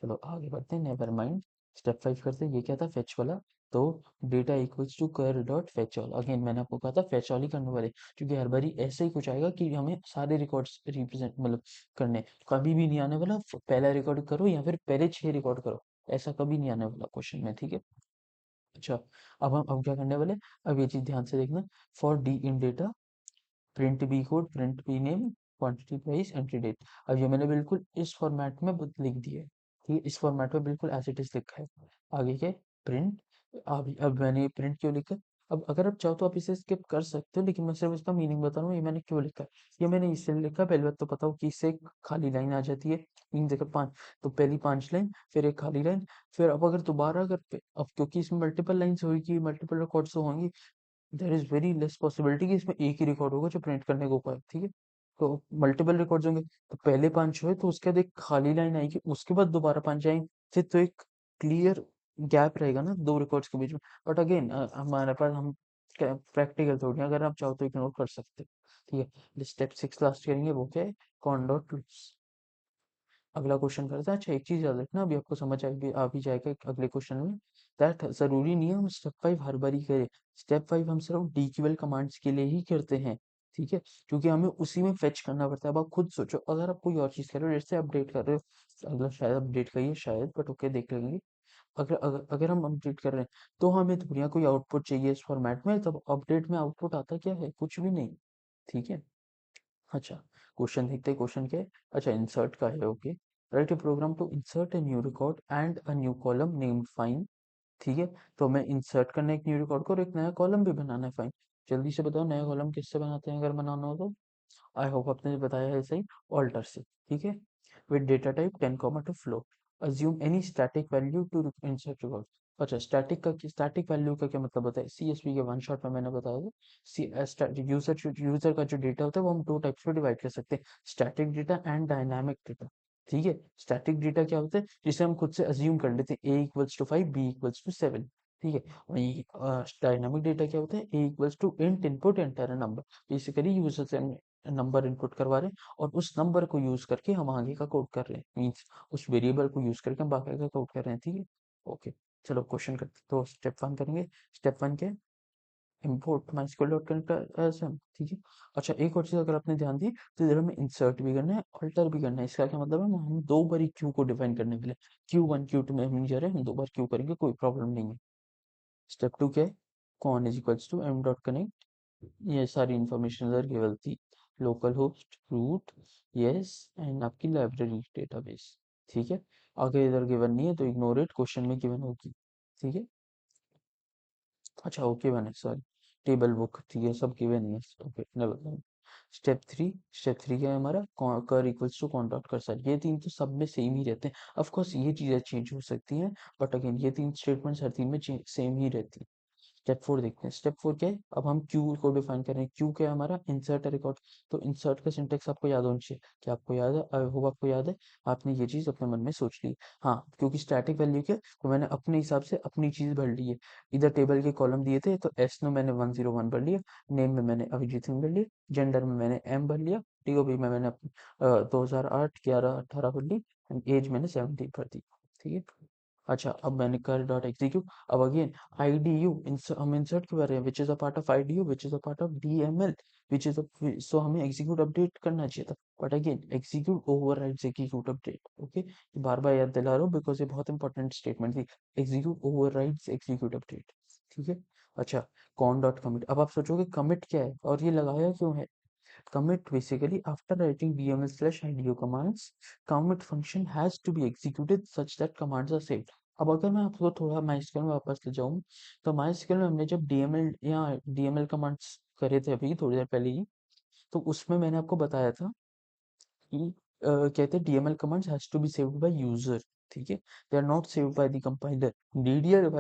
A: चलो आगे बढ़ते हैं, नेवर माइंड। स्टेप 5 करते हैं, ये क्या था, फेच वाला। तो डेटा इक्वल्स टू कर डॉट फेच ऑल, अगेन मैंने आपको कहा था फेच ऑल ही करने वाले, क्योंकि हर बारी ऐसे ही कुछ आएगा कि हमें सारे रिकॉर्ड्स रिप्रेजेंट मतलब करने, कभी भी नहीं आने वाला पहला रिकॉर्ड करो या फिर पहले 6 रिकॉर्ड करो, ऐसा कभी नहीं आने वाला क्वेश्चन में, ठीक है। अच्छा, अब हम क्या करने वाले, अब ये चीज ध्यान से देखना, for d in data print b code, print b name, quantity, price, entry date. अब ये मैंने बिल्कुल इस फॉर्मेट में लिख दिया है, ठीक है, इस फॉर्मेट में बिल्कुल एज इट इज लिखा है। आगे के प्रिंट, अब मैंने प्रिंट क्यों लिखा है? अब अगर आप चाहो तो आप इसे स्किप कर सकते हो, लेकिन मैं सिर्फ इसका मीनिंग बता रहा हूँ, ये मैंने क्यों लिखा है। ये मैंने इसलिए लिखा, पहली बात तो पता हो कि इससे एक खाली लाइन आ जाती है, 3 जगह 5, तो पहली 5 लाइन, फिर एक खाली लाइन, फिर अब अगर दोबारा अगर अब क्योंकि इसमें मल्टीपल लाइन्स होगी, मल्टीपल रिकॉर्ड्स तो होंगी, there is very less possibility कि इसमें एक ही रिकॉर्ड होगा जो प्रिंट करने को पाए, ठीक है। तो मल्टीपल रिकॉर्ड्स होंगे, तो पहले 5 हुए तो उसके बाद एक खाली लाइन आएगी, उसके बाद दोबारा 5 आएंगे, फिर तो एक क्लियर गैप रहेगा ना दो रिकॉर्ड्स के बीच में। बट अगेन हमारे पास हम प्रैक्टिकल थोड़ी हैं, अगर आप चाहो तो इग्नोर कर सकते हो, ठीक है। स्टेप 6 लास्ट करेंगे, वो क्या है, कॉन्डोट लूप्स। अगला क्वेश्चन करते हैं। अच्छा एक चीज याद रखना, अभी आपको समझ आ भी जाएगा अगले क्वेश्चन में, दैट जरूरी नहीं है हम स्टेप 5 हर बार ही करें। स्टेप 5 हम सिर्फ डीक्यूएल कमांड्स के लिए ही करते हैं, ठीक है, क्योंकि हमें उसी में फेच करना पड़ता है। अब आप खुद सोचो, अगर आप कोई और चीज कर रहे हो, जैसे अपडेट कर रहे हो, अगला शायद अपडेट का ही है शायद, बट ओके देख लेंगे। अगर हम अपडेट कर रहे हैं, तो हमें दुनिया कोई आउटपुट चाहिए इस फॉर्मेट में, तब अपडेट में आउटपुट आता क्या है, कुछ भी नहीं, ठीक है। अच्छा क्वेश्चन देखते हैं, क्वेश्चन क्या है। अच्छा इंसर्ट का है, okay. Write a program to insert a new record and a new column named fine, ठीक है। तो हमें इंसर्ट करना है एक न्यू रिकॉर्ड को, और एक नया कॉलम भी बनाना है, फाइन। जल्दी से बताओ नया कॉलम किससे बनाते हैं अगर बनाना हो तो। आई होप आपने बताया है सही, ऑल्टर से, ठीक है। With data type 10 to float, assume any static value to insert record. अच्छा स्टैटिक वैल्यू का क्या मतलब होता है, सीएसवी के वन शॉट में मैंने बताया था। यूजर का जो डेटा होता है वो हम दो टाइप्स में डिवाइड कर सकते हैं, static data and dynamic data, ठीक है। स्टैटिक डेटा क्या होता है, जिसे हम खुद से अज्यूम कर लेते हैं, a = 5, b = 7, ठीक है। वही डायनामिक डेटा क्या होता है, a = int input enter number, basically user से नंबर इनपुट करवा रहे हैं, और उस नंबर को यूज करके हम आगे का कोड कर रहे हैं, मीन्स उस वेरिएबल को यूज करके हम बाकी का कोड कर रहे हैं, ठीक है। ओके चलो क्वेश्चन करते, तो स्टेप 1 करेंगे। स्टेप 1 क्या, इम्पोर्ट माइस्क्यूएल डॉट कनेक्ट, ठीक है। अच्छा एक और चीज अगर आपने ध्यान दी, तो इधर हमें इंसर्ट भी करना है, अल्टर भी करना है। इसका क्या मतलब है, हम दो बार क्यू को डिफाइन करने के लिए, Q1 Q2 में हम नहीं जा रहे, हम दो बार क्यू करेंगे, कोई प्रॉब्लम नहीं है। स्टेप 2 क्या है, con is equals to m dot connect, ये सारी इंफॉर्मेशन इधर केवल थी, local host root, yes, and आपकी लाइब्रेरी डेटाबेस, ठीक है। आगे इधर गिवन नहीं है तो इग्नोर इट, क्वेश्चन में गिवन होगी, ठीक है। अच्छा ओके बने सॉरी, टेबल बुक, ठीक है, सब गिवन नहीं है, ओके नेवर माइंड। स्टेप 3 क्या है हमारा, कर इक्वल्स टू कॉन डॉट कर सर, ये तीन तो सब में सेम ही रहते हैं, ऑफ कोर्स ये चीजें चेंज हो सकती हैं, बट अगेन ये तीन स्टेटमेंट्स हर तीन में सेम ही रहती हैं। स्टेप 4 देखते हैं, स्टेप 4 क्या है, अब हम क्यू को डिफाइन कर रहे हैं, क्यू क्या है हमारा, इंसर्ट रिकॉर्ड। तो इंसर्ट का सिंटेक्स आपको याद होना चाहिए, क्या आपको याद है, आई होप आपको याद है, आपने ये चीज अपने मन में सोच ली। हाँ क्योंकि स्टैटिक वैल्यू क्या है, तो मैंने अपने हिसाब से अपनी चीज भर ली है, इधर टेबल के कॉलम दिए थे, तो एस में मैंने 101 भर लिया, नेम में मैंने अभिजीत सिंह भर लिया, जेंडर में मैंने एम भर लिया, टीओबी में मैंने 2008 11 18 भर ली, एंड एज मैंने 17 भर दी, ठीक है। अच्छा अब मैंने कर डॉट एग्जीक्यूट, अब अगेन IDU, हम इंसर्ट क्यों कर रहे हैं, which is a part of IDU, which is a part of DML, which is so हमें एग्जीक्यूट अपडेट करना चाहिए था, but again execute overrides execute update, okay. बार बार याद दिला रहा हूँ बिकॉज ये बहुत इंपॉर्टेंट स्टेटमेंट थी, एग्जीक्यूट ओवरराइड्स एग्जीक्यूट अपडेट, ठीक है। अच्छा कॉन डॉट कमिट, अब आप सोचोगे कमिट क्या है और ये लगाया क्यों है। Commit basically after writing dml/ido commands, commit function has to be executed such that commands are saved. अब अगर मैं आपको थोड़ा MySQL में वापस ले जाऊं, तो MySQL में हमने जब DML या DML कमांड्स करे थे अभी थोड़ी देर पहले ही, तो उसमें मैंने आपको बताया था कि कहते हैं DML commands has to be saved by user, ठीक है, they are not saved by the compiler, TDL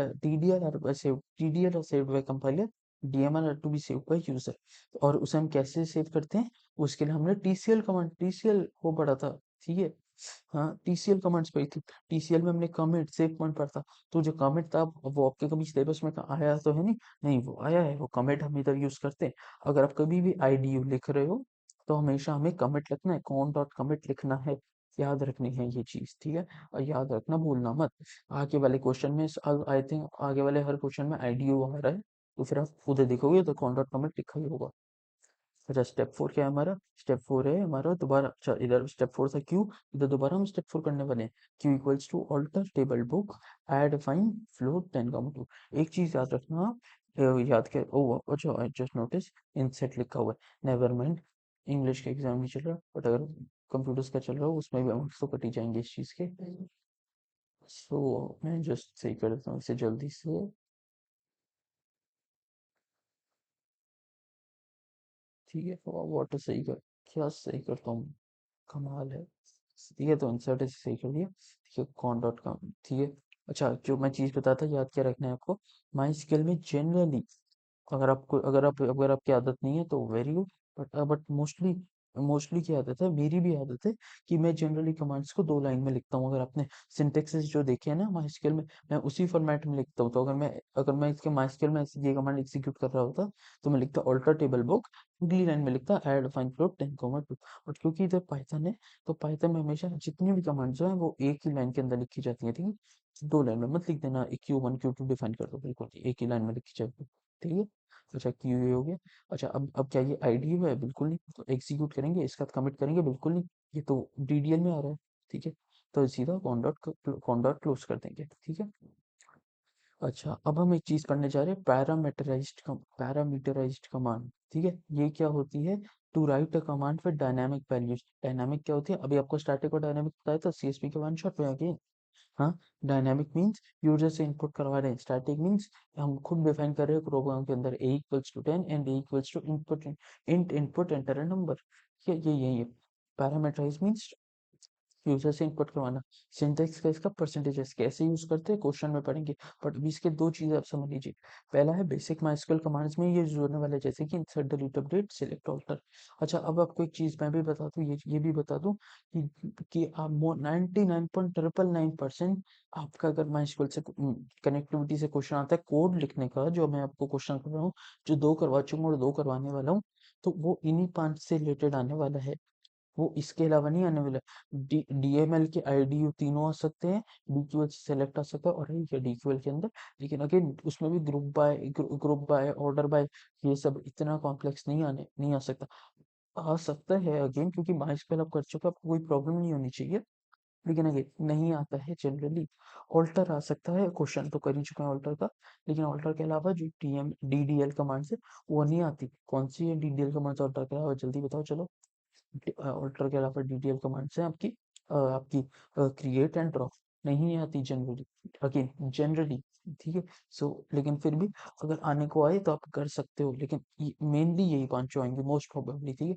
A: are saved by compiler, DML are to be saved by user। और उसे हम कैसे सेव करते हैं, उसके लिए हमने TCL कमांड, TCL को पढ़ा था, ठीक है। हाँ TCL कमांड्स पढ़ी थी, TCL में हमने कमिट सेव पॉइंट पढ़ा था, तो जो कमिट था वो आपके कभी सिलेबस में आया तो है नहीं, नहीं वो आया है, वो कमिट हम इधर यूज करते हैं। अगर आप कभी भी IDU लिख रहे हो, तो हमेशा हमें कमिट लिखना है, कॉन डॉट कमिट लिखना है, याद रखनी है ये चीज, ठीक है। और याद रखना भूलना मत, आगे वाले क्वेश्चन में आई थिंक आगे वाले हर क्वेश्चन में IDU आ रहा है, तो फिर आप खुद देखोगे तो कॉन डॉट कमिट लिखा ही होगा। अच्छा स्टेप 4 क्या है हमारा, स्टेप 4 है हमारा दोबारा, अच्छा इधर स्टेप 4 था क्यू, इधर दोबारा हम स्टेप 4 करने वाले हैं, q equals to alter table book, add fine float 10 2। एक चीज याद रखना, याद कर, ओ अच्छा, आई जस्ट नोटिस इनसेट लिखा हुआ है, नेवर माइंड, इंग्लिश का एग्जाम नहीं चल रहा, बट अगर कंप्यूटर्स का चल रहा हो उसमें भी मार्क्स तो कट ही जाएंगे इस चीज़ के। सो मैं जस्ट सही कर देता हूँ इसे जल्दी से। ठीक है, वाटर सही कर, क्या सही करता हूँ, कमाल है। ठीक है, तो इंसर्ट ऐसे सही कर दिया, ठीक है, कॉन डॉट कॉम, ठीक है। अच्छा, जो मैं चीज़ बताता, याद क्या रखना है आपको, माई स्किल में जनरली, अगर आपकी आदत नहीं है तो very good, but mostly, mostly की आदत है, मेरी भी आदत है कि मैं जनरली कमांड्स को 2 लाइन में लिखता हूँ। अगर आपने सिंटेक्सेस जो देखे हैं ना माइस्क्ल में, मैं उसी फॉर्मेट में लिखता हूँ। तो अगर मैं इसके माइस्क्ल में ये कमांड एग्जीक्यूट कर रहा होता तो मैं लिखता अल्टर टेबल बुक, अगली लाइन में लिखता ऐड फाइन फ्लोट 10,2। और क्योंकि इधर पाइथन है, तो पाइथन में हमेशा जितनी भी कमांड्स जो है वो एक ही लाइन के अंदर लिखी जाती है, ठीक है। 2 लाइन में मत लिख देना, Q1 Q2 डिफाइन कर दो, बिल्कुल एक ही लाइन में लिखी जाएगी, ठीक है। अच्छा, क्यू ये हो गया। अच्छा, अब क्या ये आईडी है? बिल्कुल नहीं। तो एग्जीक्यूट करेंगे, इसका कमिट करेंगे? बिल्कुल नहीं, ये तो डीडीएल में आ रहा है, ठीक है। तो सीधा कॉन डॉट क्लोज कर देंगे, ठीक है। अच्छा, अब हम एक चीज पढ़ने जा रहे हैं, पैरामीटराइज्ड कमांड, ठीक है। ये क्या होती है, to write a command with dynamic values. Dynamic क्या होती है, अभी आपको स्टैटिक और डायनामिक बताया था सीएसपी के वन शॉट में आगे। हाँ, डायनामिक मीन्स यूजर से इनपुट करवा रहे हैं, स्टैटिक मीन्स हम खुद डिफाइन कर रहे हैं प्रोग्राम के अंदर, A equals to 10 and A equals to input enter a number, ये यही है। पैरामीटराइज मीन्स यूजर से इनपुट करवाना। सिंटेक्स का इसका परसेंटेज कैसे यूज करते हैं क्वेश्चन में पढ़ेंगे, बट अभी इसके 2 चीजें आप समझ लीजिए। पहला है बेसिक माइस्क्ल कमांड्स में ये यूज होने वाले, जैसे कि insert, delete, update, select, alter. अच्छा, अब आपको एक चीज मैं भी बता दूं, ये भी बता दूं कि आप 99.999% आपका अगर माइस्क्ल से कनेक्टिविटी से क्वेश्चन आता है कोड लिखने का, जो मैं आपको क्वेश्चन कर रहा हूँ, जो 2 करवा चुका हूँ और 2 करवाने वाला हूँ, तो वो इन्हीं 5 से रिलेटेड आने वाला है, वो इसके अलावा नहीं आने वाला। डीएमएल के आईडीयू तीनों आ सकते हैं, डीक्यूएल से सेलेक्ट आ सकता है और ये डीक्यूएल के अंदर, लेकिन अगेन उसमें भी ग्रुप बाय ऑर्डर बाय, ये सब इतना कॉम्प्लेक्स नहीं आ सकता। आ सकता है अगेन, क्योंकि माइस्क्ल आप कर चुके हो, आपको कोई प्रॉब्लम नहीं होनी चाहिए, लेकिन अगेन नहीं आता है जनरली। ऑल्टर आ सकता है, क्वेश्चन तो कर ही चुके हैं ऑल्टर का, लेकिन ऑल्टर के अलावा जो डीडीएल कमांड है वो नहीं आती। कौन सी है डीडीएल कमांड ऑल्टर के अलावा, जल्दी बताओ चलो। ऑल्टर के अलावा डीडीएल कमांड्स हैं आपकी क्रिएट एंड ड्रॉप, नहीं आती जनरली, अगेन जनरली, ठीक है। सो लेकिन फिर भी अगर आने को आए तो आप कर सकते हो, लेकिन मेनली यही 5 आएंगे मोस्ट प्रोबेबली, ठीक है।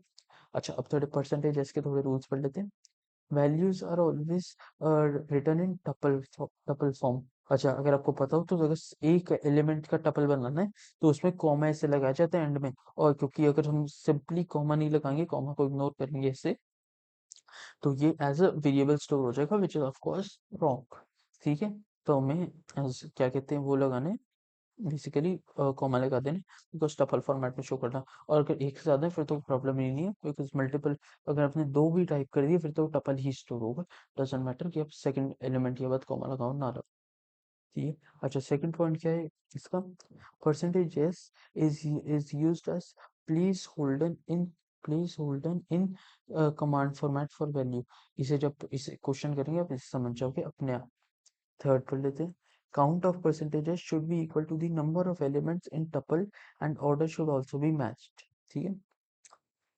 A: अच्छा, अब थोड़े परसेंटेज इसके थोड़े रूल्स पढ़ लेते हैं। Values are always return in tuple form. अच्छा, अगर आपको पता हो तो अगर एक एलिमेंट का टपल बनाना है तो उसमें कॉमा ऐसे लगाया जाता है एंड में, और क्योंकि अगर हम सिंपली कॉमा नहीं लगाएंगे, कॉमा को इग्नोर करेंगे इससे, तो ये एज अ वेरिएबल स्टोर हो जाएगा, which is of course wrong, ठीक है। तो हमें क्या कहते हैं वो लगाने, बेसिकली कॉमा लगा देने, बिकॉज टपल फॉर्मेट में शो करना। और अगर एक से ज्यादा है फिर तो प्रॉब्लम ही नहीं है, बिकॉज मल्टीपल, अगर आपने 2 भी टाइप कर दिए फिर तो टपल ही स्टोर होगा। डजेंट मैटर कि आप सेकंड एलिमेंट के बाद कॉमा लगाओ ना लगाओ, ठीक है। अच्छा, सेकंड पॉइंट क्या है इसका, percentage s is used as place holder in place holder in command format for value. इसे जब इसे क्वेश्चन करेंगे आप इसे समझ जाओगे अपने आप। थर्ड पढ़ लेते हैं, count of percentages should be equal to the number of elements in tuple and order should also be matched, ठीक है।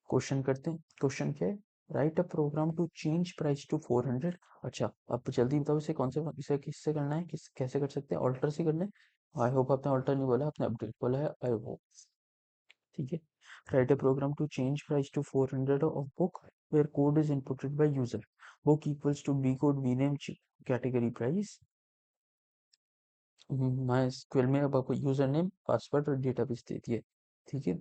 A: क्वेश्चन करते हैं, क्वेश्चन क्या है, write a program to change price to 400। अच्छा, आप जल्दी बताओ इसे कौन से, इसे किससे करना है, कैसे कर सकते हैं, ऑल्टर से करना है। आई होप आपने ऑल्टर नहीं बोला, आपने अपडेट बोला है, आई होप, ठीक है। Write a program to change price to 400 of book where code is inputted by user, book equals to b code vname category price। माई स्क्वेल में अब आपको यूजर नेम, पासवर्ड और डेटाबेस दे दिए, ठीक है।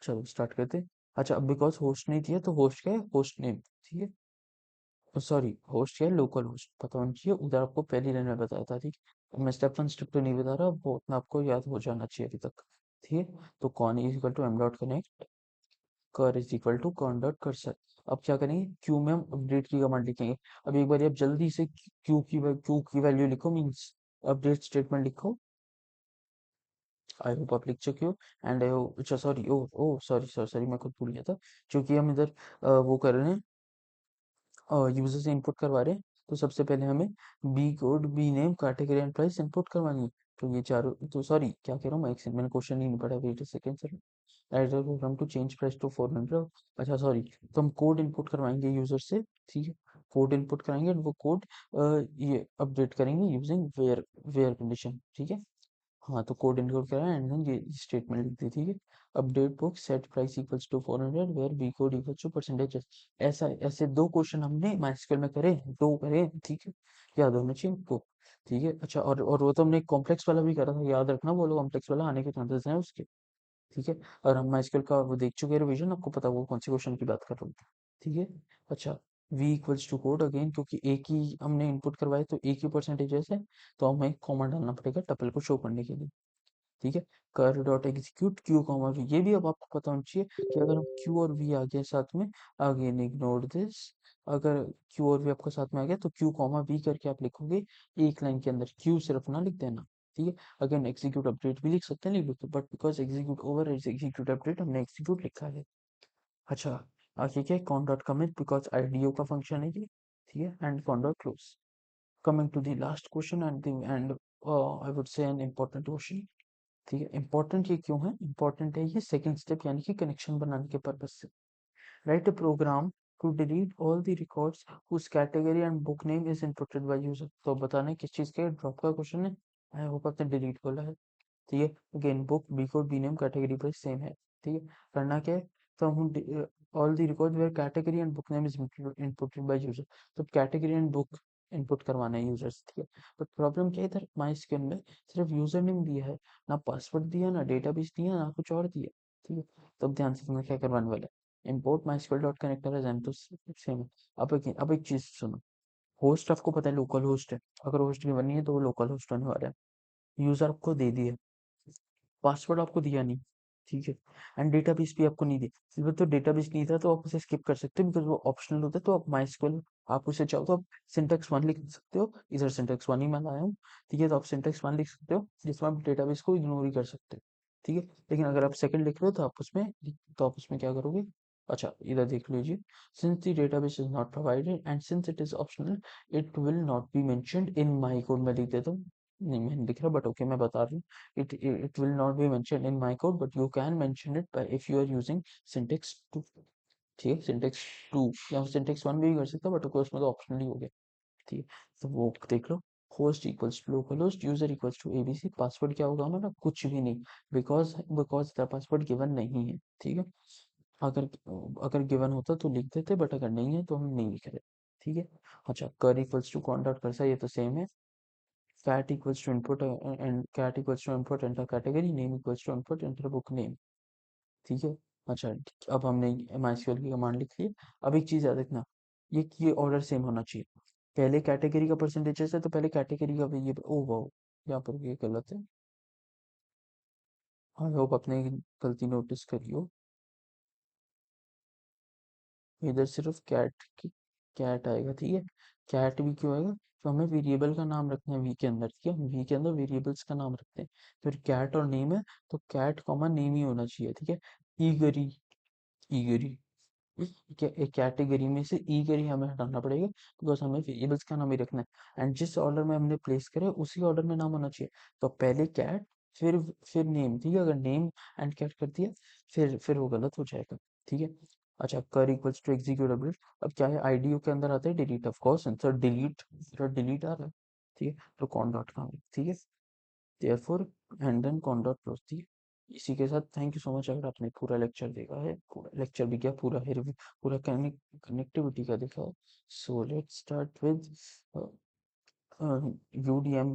A: चलो स्टार्ट करते हैं। अच्छा, अब बिकॉज होस्ट नहीं दिया तो होस्ट क्या है, होस्ट नेम, ठीक है। सॉरी, होस्ट क्या है, लोकल होस्ट पता होना चाहिए, उधर आपको पहली लाइन में बताया था, ठीक है। अब मैं स्टेप 1 स्टेप 2 नहीं बता रहा, वो उतना आपको याद हो जाना चाहिए अभी तक, ठीक है। तो con is equal to M dot connect, cur is equal to con dot cursor. अब क्या करेंगे, क्यू में हम अपडेट की कमांड लिखेंगे। अब एक बार आप जल्दी से क्यू की वैल्यू लिखो, मीन्स अपडेट स्टेटमेंट लिखो। आई होप आप लिख चुके हो। एंड अच्छा सॉरी, ओ ओ सॉरी सॉरी सॉरी, मैं खुद भूल गया था, क्योंकि हम इधर वो कर रहे हैं, यूजर से इनपुट करवा रहे हैं, तो सबसे पहले हमें b code b name category and price input करवानी है। तो ये चारों तो सॉरी क्या कह रहा हूँ मैं, एक सेकंड मैंने क्वेश्चन ही नहीं पढ़ा, wait a second sir. Editor program to change price to 400। अच्छा सॉरी, तो हम कोड इनपुट करवाएंगे यूजर से, ठीक है। कोड इनपुट कराएंगे और वो कोड ये अपडेट करेंगे यूजिंग वेयर कंडीशन, ठीक है। हाँ, तो कोड इनपुट करा एंड देन ये स्टेटमेंट लिख दी, ठीक है। Update book set price equals to 400 where b code equals to percentage. ऐसा ऐसे दो क्वेश्चन हमने माइस्क्ल में करे, दो करे, ठीक है। याद होना चाहिए आपको, ठीक है। अच्छा, और वो तो हमने कॉम्प्लेक्स वाला भी करा था, याद रखना, वो लोग कॉम्प्लेक्स वाला आने के चांसेस हैं उसके, ठीक है। और हम माइस्क्ल का वो देख चुके हैं रिवीजन, आपको पता वो कौन से क्वेश्चन की बात कर रहा हूँ, ठीक है। अच्छा, v equals to code again, क्योंकि एक ही हमने इनपुट करवाए तो एक ही परसेंटेज है, तो हमें कॉमा डालना पड़ेगा टपल को शो करने के लिए, ठीक है। Cur dot execute q comma v, ये भी अब आपको पता होना चाहिए कि अगर हम क्यू और वी आ गए साथ में, अगेन इग्नोर दिस, अगर क्यू और वी आपके साथ में आ गया तो क्यू कॉमा वी करके आप लिखोगे एक लाइन के अंदर, क्यू सिर्फ ना लिख देना, ठीक है। अगेन एग्जीक्यूट अपडेट भी लिख सकते हैं, लिख दो, but because execute over is execute update, हमने एग्जीक्यूट लिखा है। अच्छा, आगे क्या है, con dot commit, because IDO का फंक्शन है ये, ठीक है। And con dot close. Coming to the last question and I would say an important question, ठीक है। इंपॉर्टेंट ये क्यों है, इंपॉर्टेंट है ये सेकंड स्टेप यानी कि कनेक्शन बनाने के पर्पज से। Write a program to delete all the records whose category and book name is inputted by user। तो बताना है किस चीज के ड्रॉप का क्वेश्चन है, आई होप आपने डिलीट बोला है, ठीक है। Again book b code b name category पर सेम है, ठीक है। करना क्या है, तो हम all the record where category and book name is inputted by user, तो कैटेगरी एंड बुक इनपुट करवाना है यूजर्स, ठीक है। बट प्रॉब्लम क्या है, इधर माई स्क्वेयर में सिर्फ यूजर नेम दिया है, ना पासवर्ड दिया, ना डेटाबेस दिया, ना कुछ और दिया, ठीक है। तो अब ध्यान से समझना क्या करवाने वाला है, import mysql dot connector as m, तो सेम है। अब एक चीज सुनो, होस्ट आपको पता है लोकल होस्ट है, अगर होस्ट की बनी है तो वो लोकल होस्ट होने वाला है। यूजर आपको दे दिया, पासवर्ड आपको दिया नहीं, ठीक है। एंड डेटाबेस भी आपको नहीं दिया, सिर्फ तो डेटाबेस नहीं था तो आप उसे स्किप कर सकते हो बिकॉज वो ऑप्शनल होता है, तो आप माइस्क्वेल आप उसे चाहो तो आप सिंटेक्स वन लिख सकते हो, इधर सिंटेक्स वन ही मैं लाया हूँ, ठीक है। तो आप सिंटेक्स वन लिख सकते हो जिसमें आप डेटाबेस को इग्नोर ही कर सकते हो, ठीक है। लेकिन अगर आप सेकंड लिख रहे हो तो आप उसमें क्या करोगे, अच्छा इधर देख लीजिए, since the database is not provided and since it is optional it will not be mentioned in my code, मैं लिख देता हूँ, नहीं मैं नहीं लिख रहा बट ओके मैं बता रहा हूँ, it will not be mentioned in my code but you can mention it by if you are using syntax 2, ठीक है। syntax 2 या syntax 1 भी कर सकता बट उसमें तो ऑप्शनली हो गया, ठीक है। तो वो देख लो, host equals to local host, user equals to ABC, password क्या होगा हमारा, कुछ भी नहीं, बिकॉज द पासवर्ड गिवन नहीं है, ठीक है। अगर अगर गिवन होता तो लिख देते बट अगर नहीं है तो हम नहीं लिख रहे, ठीक है। अच्छा, कर इक्वल्स टू कॉन डॉट कर, ये तो सेम है। cat equals to input and cat equals to input enter category, name equals to input enter book name, ठीक है। अच्छा, अब हमने MySQL की कमांड लिख ली। अब एक चीज याद रखना, ये ऑर्डर सेम होना चाहिए, पहले कैटेगरी का परसेंटेज है तो पहले कैटेगरी का भी ये, ओ वाओ, यहाँ पर ये गलत है, आई होप आपने गलती नोटिस करी हो, इधर सिर्फ कैट आएगा, ठीक है। कैट भी क्यों आएगा, तो हमें वेरिएबल का नाम रखना है वी के अंदर, ठीक है। वी के अंदर वेरिएबल्स का नाम रखते हैं, फिर कैट और नेम है तो कैट कॉमा नेम ही होना चाहिए, ठीक है। ईगरी, ईगरी, ठीक है। एक कैटेगरी में से ईगरी हमें हटाना पड़ेगा बिकॉज हमें वेरिएबल्स का नाम ही रखना है, एंड जिस ऑर्डर में हमने प्लेस करे उसी ऑर्डर में नाम होना चाहिए, तो पहले कैट फिर नेम, ठीक है। अगर नेम एंड कैट कर दिया फिर वो गलत हो जाएगा, ठीक है। अच्छा, कर इक्वल्स टू एग्जीक्यूट अपडेट, अब क्या है, आईडीओ के अंदर आता है delete, of course answer delete, delete आ रहा है, ठीक है। तो कॉन डॉट का, ठीक है, therefore and then con dot close, ठीक है। इसी के साथ थैंक यू सो मच, अगर आपने पूरा लेक्चर देखा है, पूरा लेक्चर भी क्या पूरा है पूरा कनेक्टिविटी का देखा है। So let's start with UDM